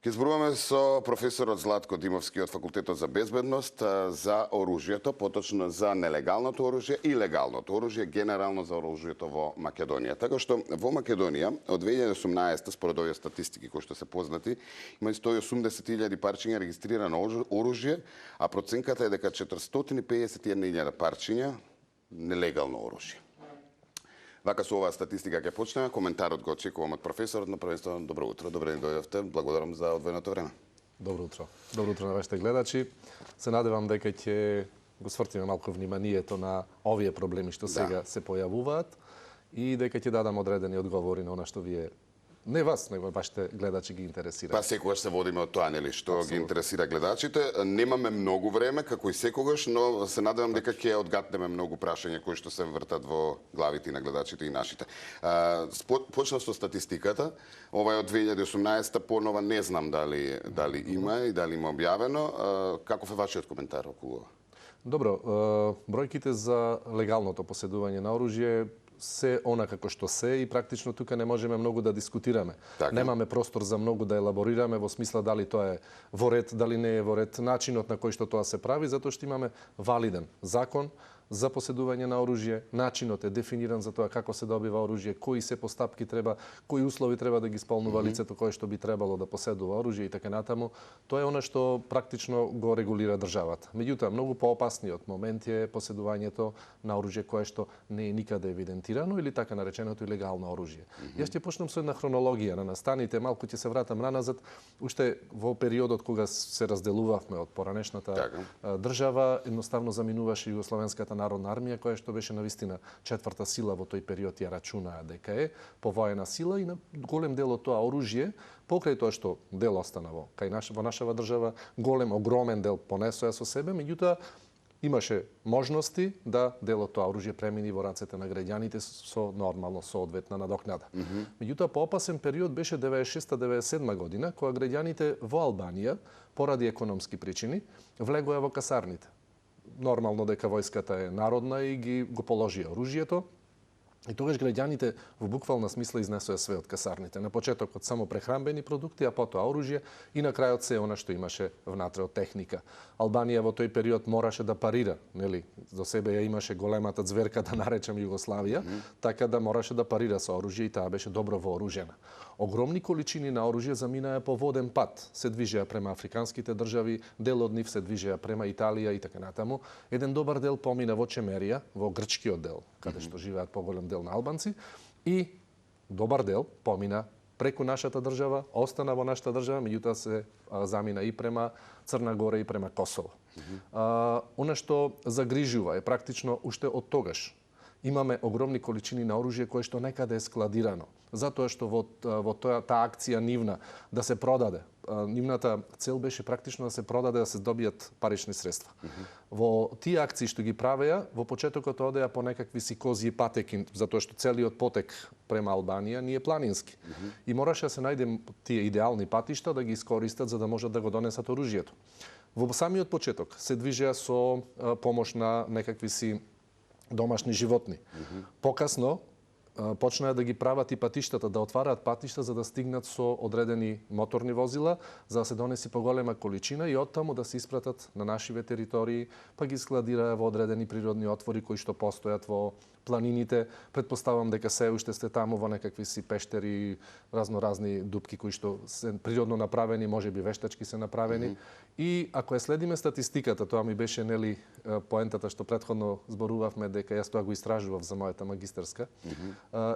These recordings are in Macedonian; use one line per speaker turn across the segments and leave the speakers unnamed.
Ќе зборуваме со професорот Златко Димовски од Факултетот за безбедност за оружјето, поточно за нелегалното оружје и легалното оружје, генерално за оружјето во Македонија. Така што во Македонија од 2018 според овие статистики кои што се познати, има 180.000 парчиња регистрирано оружје, а проценката е дека 451.000 парчиња нелегално оружје. Вака со оваа статистика ќе почнеме. Коментарот го очекувам од професорот, но првенствено добро утро. Добре ни дојдовте. Благодарам за одвоеното време.
Добро утро. Добро утро на вашите гледачи. Се надевам дека ќе го свртиме малку вниманието на овие проблеми што сега се појавуваат и дека ќе дадам одредени одговори на она што вие не вас, него вашите гледачи ги интересира.
Па секогаш се водиме од тоа, нели, што ги интересира гледачите. Немаме многу време, како и секогаш, но се надевам дека ќе одгатнеме многу прашања кои што се вртат во главите на гледачите и нашите. Почнав со статистиката. Ова е од 2018, понова не знам дали има и дали има објавено. Каков е вашиот коментар околу ова?
Добро, бројките за легалното поседување на оружје се она како што се и практично тука не можеме многу да дискутираме.
Така.
Немаме простор за многу да елаборираме во смисла дали тоа е во ред, дали не е во ред, начинот на кој што тоа се прави, затоа што имаме валиден закон за поседување на оружје, начинот е дефиниран за тоа како се добива оружје, кои се постапки треба, кои услови треба да ги исполнува лицето кое што би требало да поседува оружје и така натаму. Тоа е она што практично го регулира државата. Меѓутоа, многу поопасниот момент е поседувањето на оружје кое што не е никаде евидентирано или така нареченото илегално оружје. Јас ќе почнам со една хронологија на настаните, малку ќе се вратам наназад, уште во периодот кога се разделувавме од поранешната држава, едноставно заминуваше Југословенската народна армија, која што беше навистина четврта сила во тој период, ја рачунаа дека е повоена сила и на голем дел од тоа оружје, покрај тоа што дел остана во нашава држава, огромен дел понесоа со себе, меѓутоа имаше можности да дел од тоа оружје премини во рацете на граѓаните со нормално соодветна надокнада. Меѓутоа поопасен период беше 96-97 година, кога граѓаните во Албанија поради економски причини влегоа во касарните. Нормално дека војската е народна и го положија оружјето. И тогаш граѓаните во буквална смисла изнесоа све од касарните. На почетокот само прехранбени продукти, а потоа оружје и на крајот се она што имаше внатре од техника. Албанија во тој период мораше да парира, нели, до себе ја имаше големата ѕверка да наречем Југославија, така да мораше да парира со оружје и таа беше добро вооружена. Огромни количини на оружје заминаа по воден пат, се движеа према африканските држави, дел од нив се движеа према Италија и така натаму. Еден добар дел помина во Чемерија, во грчкиот дел, каде што живеат поголем дел на албанци, и добар дел помина преку нашата држава, остана во нашата држава, меѓутоа се замина и према Црна Гора и према Косово. Она што загрижува е практично уште од тогаш имаме огромни количини на оружје кое што некаде е складирано. Затоа што во таа акција нивна да се продаде, нивната цел беше практично да се продаде, да се добијат парични средства. Во тие акции што ги правеа, во почетокот одеа по некакви сикозии патеки, затоа што целиот потек према Албанија не е планински. И мораше да се најде тие идеални патишта да ги искористат за да можат да го донесат оружјето. Во самиот почеток се движеа со помош на некакви си домашни животни. Покасно почнаа да ги прават и патиштата, да отвараат патишта за да стигнат со одредени моторни возила, за да се донеси поголема количина и оттаму да се испратат на нашиве територии, па ги складираа во одредени природни отвори кои што постојат во планините. Предпоставам дека се уште сте таму во некакви си пештери, разноразни дупки кои што се природно направени, можеби вештачки се направени. И ако ја следиме статистиката, тоа ми беше нели поентата што претходно зборувавме дека јас тоа го истражував за мојата магистарска.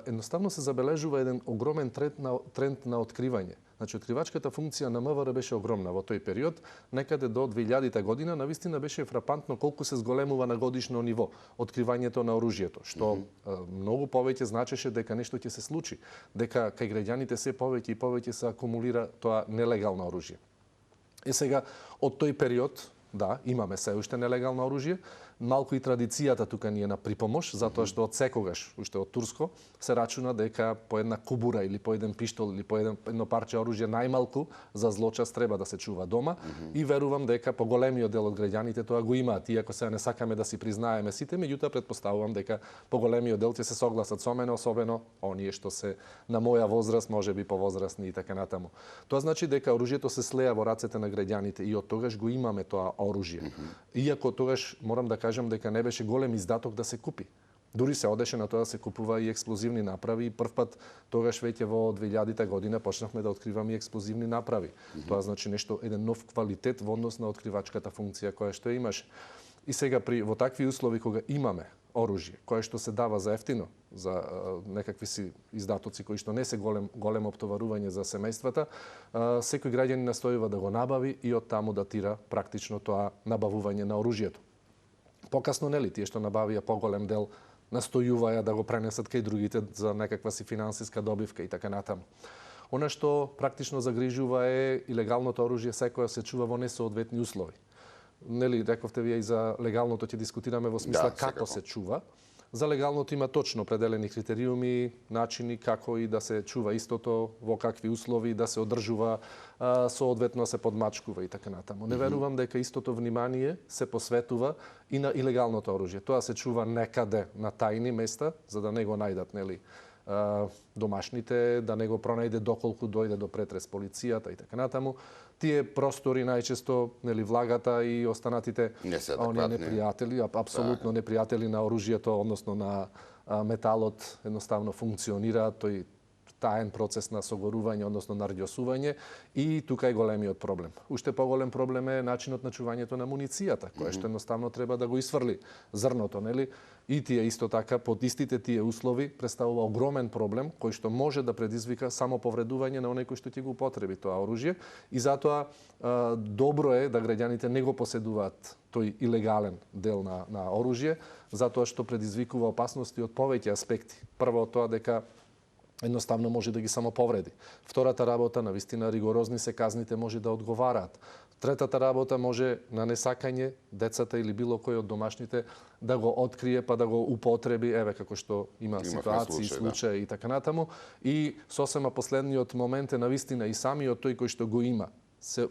Едноставно се забележува еден огромен тренд на откривање. Значи, откривачката функција на МВР беше огромна во тој период. Некаде до 2000 година навистина беше фрапантно колку се зголемува на годишно ниво откривањето на оружјето, што многу повеќе значеше дека нешто ќе се случи, дека кај граѓаните се повеќе и повеќе се акумулира тоа нелегално оружје. И сега, од тој период, да, имаме се уште нелегално оружје, малку и традицијата тука ни е на припомош, затоа што од секогаш, уште од турско, се рачуна дека по една кубура или по еден пиштол или по едно парче оружје најмалку за злочас треба да се чува дома и верувам дека поголемиот дел од граѓаните тоа го имаат, иако сега не сакаме да си признаеме сите, меѓутоа претпоставувам дека поголемиот дел ќе се согласат со мене, особено оние што се на моја возраст, можеби повозрасни и така натаму. Тоа значи дека оружјето се слеа во рацете на граѓаните и од тогаш го имаме тоа оружје. Иако тогаш морам да кажам дека не беше голем издаток да се купи. Дури се одеше на тоа да се купува и експлозивни направи и првпат тогаш веќе во 2000 година почнавме да откриваме и експлозивни направи. Тоа значи нешто, еден нов квалитет во однос на откривачката функција која што имаш. И сега во такви услови кога имаме оружје кое што се дава за ефтино, за некакви си издатоци кои што не се големо оптоварување за семејствата, секој граѓанин настојува да го набави и од таму датира практично тоа набавување на оружјето. Покасно, нели, тие што набавија поголем дел настојуваја да го пренесат кај другите за некаква си финансиска добивка и така натаму. Она што практично загрижува е илегалното оружје секоја се чува во несоодветни услови. Нели, рековте вие и за легалното ќе дискутираме во смисла како се чува. За легалното има точно определени критериуми, начини како и да се чува истото, во какви услови, да се одржува, соодветно се подмачкува и така натаму. Не верувам дека истото внимание се посветува и на илегалното оружје. Тоа се чува некаде на тајни места, за да не го најдат, нели, домашните, да не го пронајде доколку дојде до претрес полицијата и така натаму. Тие простори најчесто, нели, влагата и останатите оние непријатели, апсолутно непријатели на оружјето, односно на металот, едноставно функционираат, тој таен процес на согорување, односно на рѓосување, и тука е големиот проблем. Уште поголем проблем е начинот на чувањето на муницијата, која што едноставно треба да го исфрли зрното, нели? И тие исто така, под истите тие услови, представува огромен проблем, кој што може да предизвика само повредување на оној кој што ќе го употреби тоа оружје. И затоа добро е да граѓаните не го поседуваат тој илегален дел на оружје, затоа што предизвикува опасности од повеќе аспекти. Прво тоа дека едноставно може да ги само повреди. Втората работа, навистина ригорозни се казните, може да одговараат. Третата работа може на несакање децата или било кој од домашните да го открие па да го употреби, еве како што има ситуации, случаи и така натаму. И сосема последниот момент е навистина и самиот тој кој што го има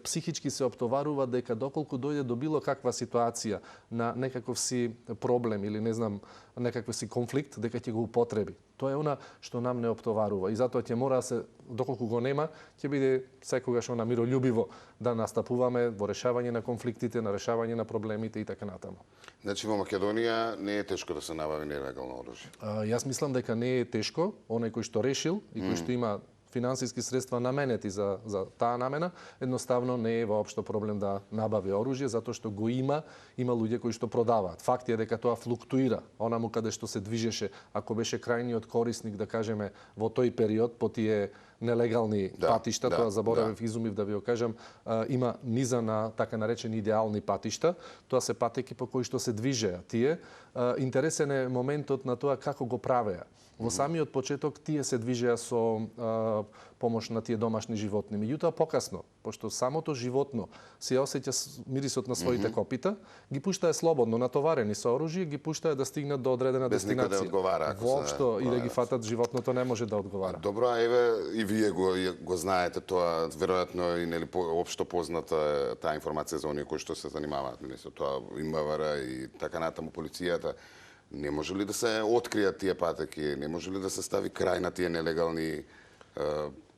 психички се оптоварува дека доколку дојде до било каква ситуација на некаков си проблем или не знам, некаков си конфликт, дека ќе го употреби. Тоа е она што нам не оптоварува и затоа ќе мора се, доколку го нема, ќе биде секогаш она миролюбиво да настапуваме во решавање на конфликтите, на решавање на проблемите и така натаму.
Значи во Македонија не е тешко да се набави нелегално оружје.
Јас мислам дека не е тешко, оној кој што решил и кој што има финансиски средства наменети за таа намена, едноставно не е воопшто проблем да набави оружје, затоа што го има луѓе кои што продаваат. Факт е дека тоа флуктуира, онаму каде што се движеше, ако беше крајниот корисник, да кажеме, во тој период, по тие нелегални патишта, тоа заборавив, изумив да ви го кажам, има низа на така наречени идеални патишта, тоа се патеки по кои што се движеа тие. Интересен е моментот на тоа како го правеа. Во самиот почеток тие се движеа со помош на тие домашни животни. Меѓутоа покасно, пошто самото животно се осеќа мирисот на своите копита, ги пуштае слободно, натоварени со оружје, ги пуштае да стигнат до одредена дестинација. Без никој да одговара. Воопшто и да ги фатат, животното не може да одговара.
Добро, а еве и вие го знаете тоа, веројатно и нели општо позната таа информација за оние кои што се занимаваат со тоа, и МВР и така натаму, полицијата. Не може ли да се откријат тие патеки? Не може ли да се стави крај на тие нелегални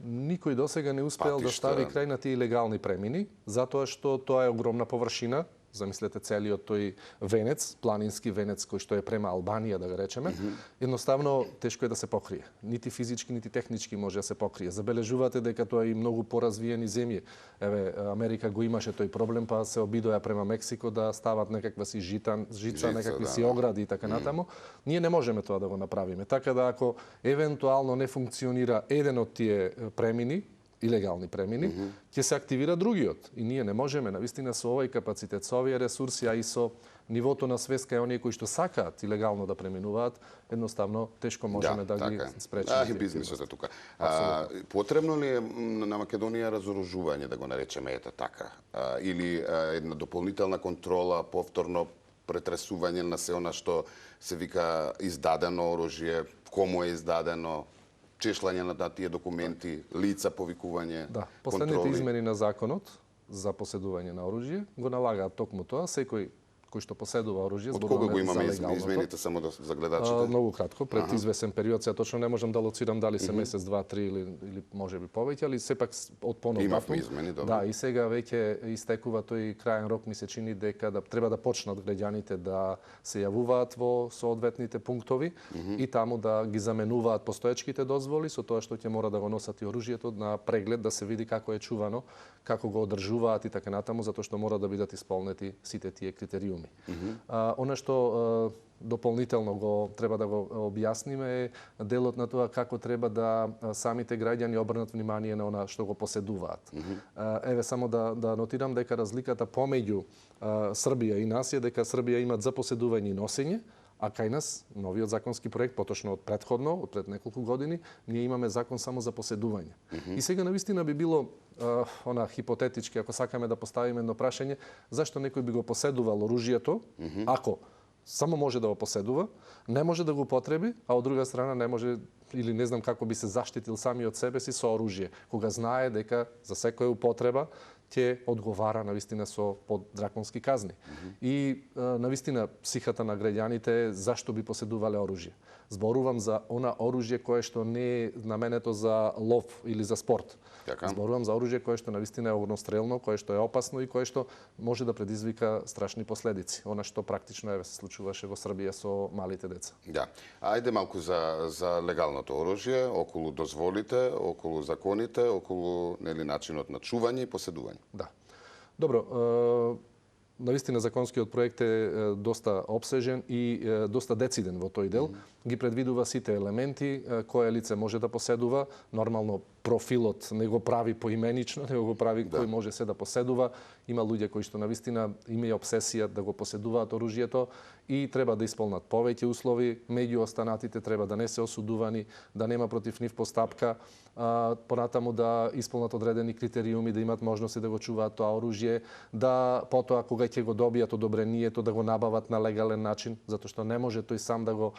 Никој досега не успеал да стави крај на тие илегални премини, затоа што тоа е огромна површина. Замислете целиот тој венец, планински венец кој што е према Албанија, да го речеме, едноставно тешко е да се покрие. Нити физички, нити технички може да се покрие. Забележувате дека тоа е и многу поразвиени земји. Еве, Америка го имаше тој проблем, па се обидоа према Мексико да стават некаква си жица, некакви си огради и така натаму. Ние не можеме тоа да го направиме. Така да ако евентуално не функционира еден од тие премини, илегални премини, ќе се активира другиот. И ние не можеме, навистина, со овој капацитет, со овие ресурси, а и со нивото на свест кај оние кои што сакаат илегално да преминуваат, едноставно тешко можеме да ги спречиме.
И бизнисот е тука. Потребно ли е на Македонија разоружување, да го наречеме ета така? Или една дополнителна контрола, повторно претресување на се она што се вика издадено оружје, кому е издадено, чешлање на тие документи, лица повикување,
Да, последните измени на законот за поседување на оружје го налагаат токму тоа. Секој кој што поседува оружје,
од кога го имаме измените, само за гледачите?
Многу кратко, пред извесен период, сега точно не можам да лоцирам дали се месец, два, три или можеби повеќе, али сепак од понатаму.
Имавме измени, добро.
Да, и сега веќе истекува тој краен рок, ми се чини дека треба да почнат граѓаните да се јавуваат во соодветните пунктови и таму да ги заменуваат постоечките дозволи со тоа што ќе мора да го носат и оружјето на преглед, да се види како е чувано, како го одржуваат и така натаму, затоа што мора да бидат исполнети сите тие критериуми. Она што дополнително го треба да го објасниме е делот на тоа како треба да самите граѓани обрнат внимание на она што го поседуваат. Еве само да нотирам дека разликата помеѓу Србија и нас е дека Србија имат за поседување и носење, а кај нас новиот законски проект, поточно од предходно, од пред неколку години, ние имаме закон само за поседување. И сега навистина би било она хипотетички, ако сакаме да поставиме едно прашање, зашто некој би го поседувал оружјето, ако само може да го поседува, не може да го употреби, а од друга страна не може или не знам како би се заштитил сами од себе си со оружје, кога знае дека за секоја употреба ќе одговара навистина со поддраконски казни. И навистина психата на граѓаните зашто би поседувале оружје. Зборувам за она оружје кое што не е наменето за лов или за спорт.
Така.
Зборувам за оружје кое што навистина е огнестрелно, кое што е опасно и кое што може да предизвика страшни последици. Она што практично се случуваше во Србија со малите деца.
Да. Ајде малку за легалното оружје, околу дозволите, околу законите, околу начинот на чување и поседување.
Да. Добро, навистина законскиот проект е доста обсежен и доста дециден во тој дел. Ги предвидува сите елементи, кое лице може да поседува. Нормално профилот не го прави поименично, него го прави кој може се да поседува. Има луѓе кои што навистина имаат обсесија да го поседуваат оружјето и треба да исполнат повеќе услови. Меѓу останатите треба да не се осудувани, да нема против нив постапка, понатаму да исполнат одредени критериуми, да имат можности да го чуваат тоа оружје, да потоа кога ќе го добијат одобрението да го набават на легален начин, затоа што не може тој сам да го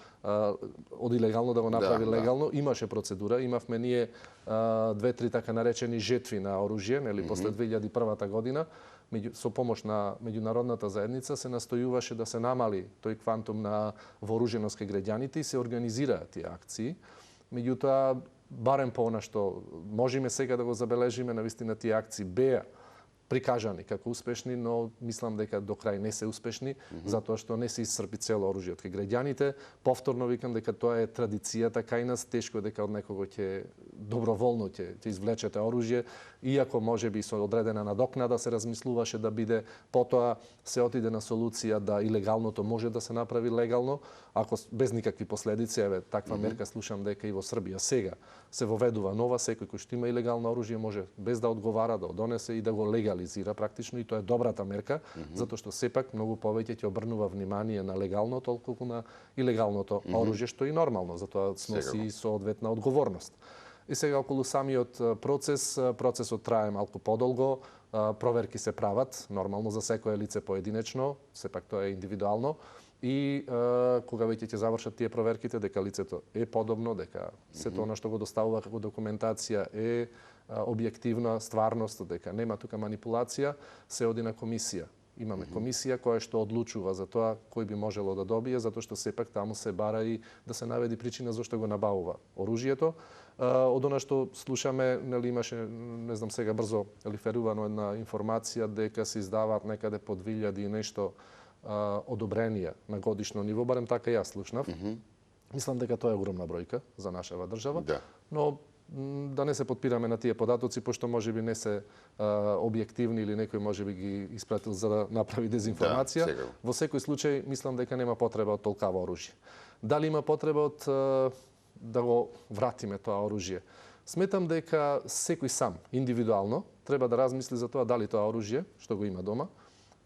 од илегално да го направи легално. Имаше процедура, имавме ние 2-3 така наречени жетви на оружје, нели, после 2001 година, со помош на меѓународната заедница се настојуваше да се намали тој квантум на вооруженост кај граѓаните и се организираат тие акции. Меѓутоа, барем по она што можеме сега да го забележиме, навистина тие акции беа прикажани како успешни, но мислам дека до крај не се успешни, затоа што не се исцрпи цело оружје од кај граѓаните. Повторно викам дека тоа е традицијата кај нас, тешко е дека од некого ќе доброволно ќе извлечете оружје, иако можеби со одредена надокнада се размислуваше да биде, потоа се отиде на солуција да илегалното може да се направи легално, ако без никакви последици. Еве, таква мерка слушам дека и во Србија сега се воведува нова, секој кој што има илегално оружје може без да одговара да донесе и да го легализира практично, и тоа е добрата мерка, затоа што сепак многу повеќе ќе обрнува внимание на легалното отколку на илегалното оружје, што е нормално, затоа сноси и соодветна одговорност. И сега околу самиот процесот трае малку подолго, проверки се прават, нормално за секое лице поединечно, сепак тоа е индивидуално, и кога веќе ќе завршат тие проверките, дека лицето е подобно, дека сето она што го доставува како документација е објективна стварност, дека нема тука манипулација, се оди на комисија. Имаме комисија која што одлучува за тоа кој би можело да добие, затоа што сепак таму се бара и да се наведи причина зашто го набавува оружјето. Од она што слушаме, нели имаше, не знам сега брзо лиферувано една информација дека се издаваат некаде по 2000 и нешто одобренија на годишно ниво, барем така јас слушнав. Мислам дека тоа е огромна бројка за нашава држава, но да не се подпираме на тие податоци, пошто можеби не се објективни или некој можеби ги испратил за да направи дезинформација. Во секој случај, мислам дека нема потреба од толкава оружје. Дали има потреба од да го вратиме тоа оружје? Сметам дека секој сам, индивидуално, треба да размисли за тоа дали тоа оружје, што го има дома,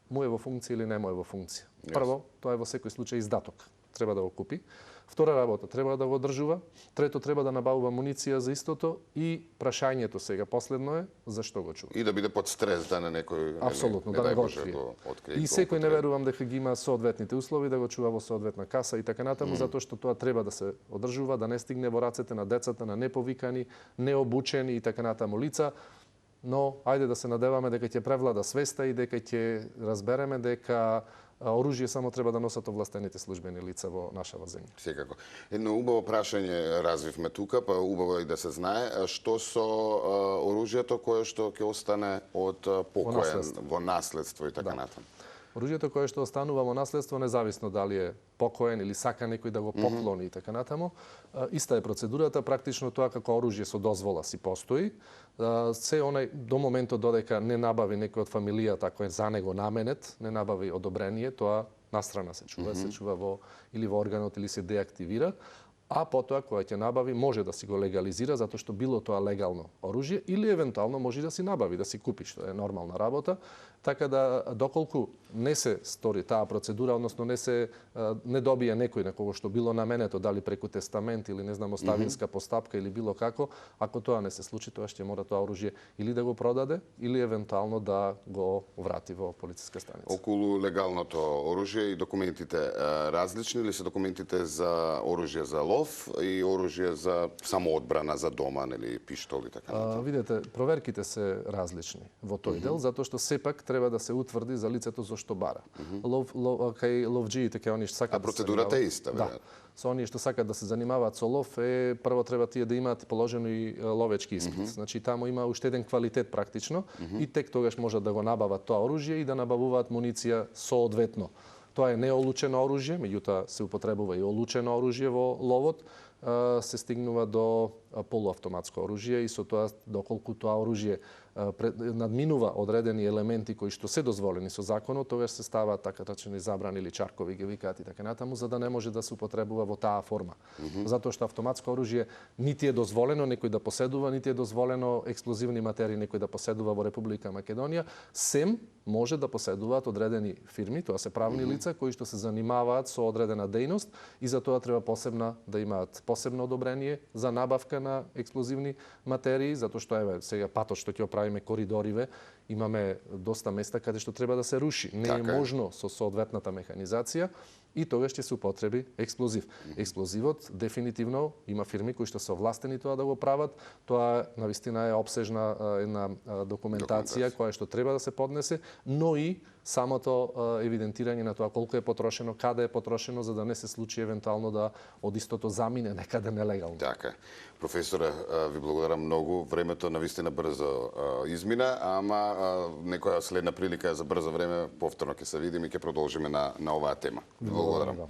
му е во функција или не му е во функција. Прво, тоа е во секој случај издаток. треба да го купи. Втора работа, треба да го одржува. Трето, треба да набавува муниција за истото. И прашањето сега, последно е, зашто го чува?
И да биде под стрес, да не некој...
Апсолутно, да
дај
не го
Боже,
открие.
открие.
И секој не верувам дека ги има соодветните услови да го чува во соодветна каса и така натаму, затоа што тоа треба да се одржува, да не стигне во рацете на децата, на неповикани, необучени и така натаму лица. Но ајде да се надеваме дека ќе превлада свеста и дека ќе разбереме дека оружје само треба да носат овластените службени лица во нашава земја.
Секако. Едно убаво прашање развивме тука, па убаво е и да се знае, што со оружјето кое што ќе остане од покоен во наследство и така натаму.
Оружјето кое што останува во наследство, независно дали е покоен или сака некој да го поклони и така натаму, иста е процедурата, практично тоа како оружје со дозвола си постои. Се онај до моментот додека не набави некој од фамилијата кој е за него наменет, не набави одобрение, тоа настрана се чува, се чува во или во органот или се деактивира. А потоа која ќе набави може да си го легализира затоа што било тоа легално оружје или евентуално може да си набави, да си купи, што е нормална работа. Така да доколку не се стори таа процедура, односно не добие некој на кого што било наменето, дали преку тестамент или не знам оставинска постапка или било како, ако тоа не се случи, тоа ќе мора тоа оружје или да го продаде или евентуално да го врати во полициска станица.
Околу легалното оружје и документите различни ли се документите за оружје за лов и оружје за самоодбрана за дома, нели пиштол и така натаму?
Видете, проверките се различни во тој дел, затоа што сепак треба да се утврди за лицето за што бара. Кај ловџиите, кај оние што сакаат
А процедурата е иста,
да,
веројатно.
со оние што сакаат да се занимаваат со лов прво треба тие да имаат положено и ловечки испит. Значи таму има уште еден квалитет практично и тек тогаш можат да го набават тоа оружје и да набавуваат муниција соодветно. Тоа е неолучено оружје, меѓутоа се употребува и олучено оружје во ловот, се стигнува до полуавтоматско оружје и со тоа доколку тоа оружје надминува одредени елементи кои што се дозволени со законот, тогаш се ставаат така речени забрани или чаркови ги викаат и така натаму, за да не може да се употребува во таа форма. Затоа што автоматско оружје нити е дозволено некој да поседува, нити е дозволено експлозивни материи некој да поседува во Република Македонија, сем може да поседуваат одредени фирми, тоа се правни лица кои што се занимаваат со одредена дејност и за тоа треба посебна да имаат посебно одобрение за набавка на експлозивни материи, затоа што еве сега патот што ќе правиме коридориве, имаме доста места каде што треба да се руши. Не е можно со соодветната механизација и тогаш ќе се употреби експлозив. Експлозивот дефинитивно има фирми кои што се овластени тоа да го прават. Тоа навистина е обсежна една документација која што треба да се поднесе, но и самото евидентирање на тоа колку е потрошено, каде е потрошено, за да не се случи евентуално да од истото замине некаде нелегално.
Така. Професоре, ви благодарам многу. Времето навистина брзо измина, ама некоја следна прилика за брзо време повторно ќе се видиме и ќе продолжиме на оваа тема. Благодарам.